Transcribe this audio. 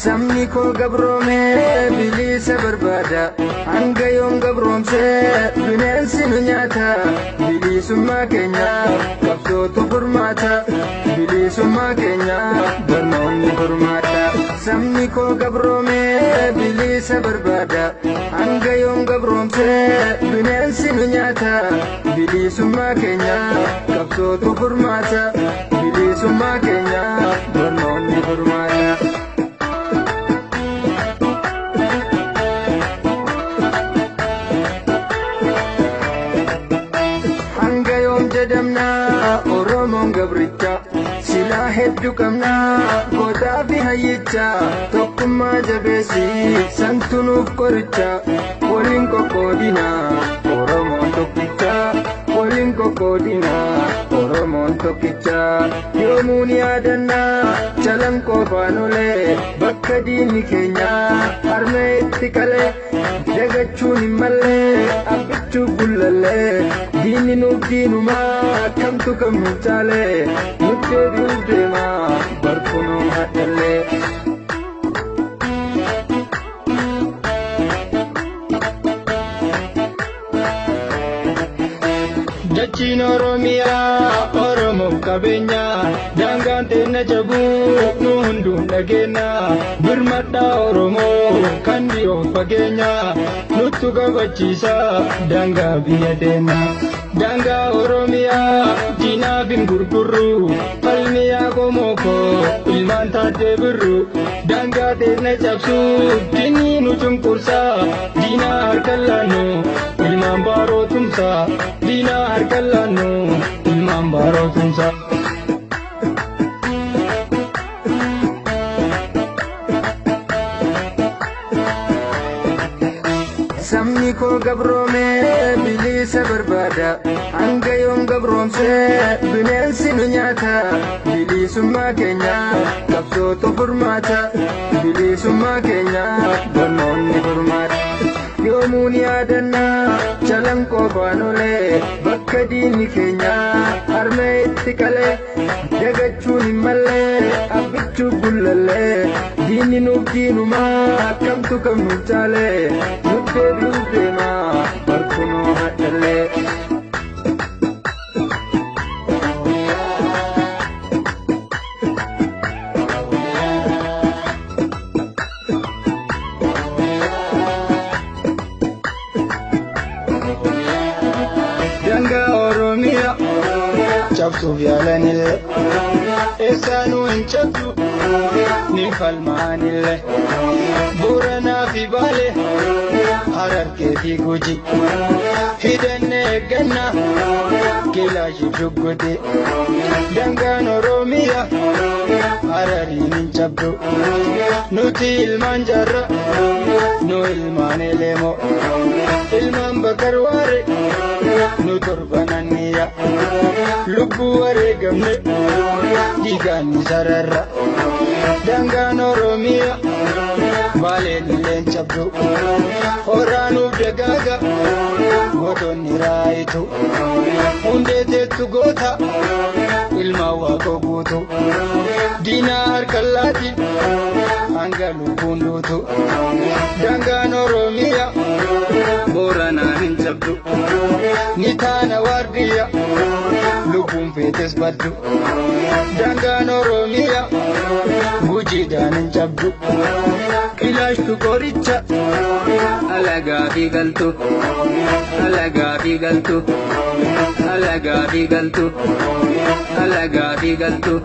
Sabni koo gabroomee bilisa barbaada hanga yoom gabroomsee bineensi nu nyaata bilisummaa keenya qabsootu furmaata bilisummaa keenya barnoonni furmaata. Sabni koo gabroomee bilisa barbaada hanga yoom gabroomsee bineensi nu nyaata bilisummaa keenya qabsootu furmaata bilisummaa keenya barnoonni furmaata. Jedhamna Oromoon gabricha silaa hedduu qabna gootaa fi hayyicha tokkummaa jabeessi santu nuuf qoricha waliin qoqqoodina Oromoon tokkicha waliin qoqqoodina Oromoon tokkicha yoomuu ni yaadanna calanqoo faanolee bakka diinni keenya harmee itti qalee dagachuun hin mallee abbichuu bullallee diinni nuuf diinumaa kamtu kam nu caalee nutti deebi'uuf deemaa barkunoo hadhallee. Dachiin Oromiyaa Oromoof qabeenya daangaan teenya jabuu nu hunduun dhageenya birmadhaa Oromoo kan dhiyoo fageenya nuttu gabachiisa daangaa biyya teenya. Daangaa Oromiyaa diinaaf hin gurgurru falmiyaa komookoo ilmaan taatee birru daangaa teenya cabsuu diinni nu cunqursaa diinaa harkaan laannu ilmaan baarootumsaa diinaa harkaan laannu ilmaan baarootumsaa. Sabni koo gabroomee bilisa barbaada hanga yoom gabroomsee bineensi nu nyaata bilisummaa keenya qabsootu furmaata bilisummaa keenya barnoonni furmaata. Yoomuu ni yaadanna calanqoo faanolee bakka diinni keenya harmee itti qalee dagachuun hin mallee abbichuu bullallee diinni nuuf diinumaa kamtu kam nu caalee nutti deebi'uuf deemaa barkunoo hadhallee. Daangaa Oromiyaa cabsuuf yaalanillee eessaanuu hin cabsu ni falmaanillee Booranaa fi Baalee Harargee fi Gujii hidhannee eeggannaa Kilaashii Shugguxii. Daangaan Oromiyaa Harariin hin cabdu nuti ilmaan Jaarraa nu ilmaan Eleemoo ilmaan Bakar Waaree nu torbananniya lubbuu wareegamne dhiigaan ni sararra. Daangaan Oromiyaa Baaleen illeen cabdu horaanuuf dagaaga gootonni raayitu hundee teettu goota ilmaan waaqoo guutu diinaa harkaan laati hanga lubbuun duutu. Daangaan Oromiyaa Booranaan hin cabdu ni taana waardiyya lubbuun feetes baddu. Daangaan Oromiyaa Gujiidhaan hin cabdu Kilaashtu qoricha alagaa fi galtu alagaa fi galtu alagaa fi galtu alagaa fi galtu.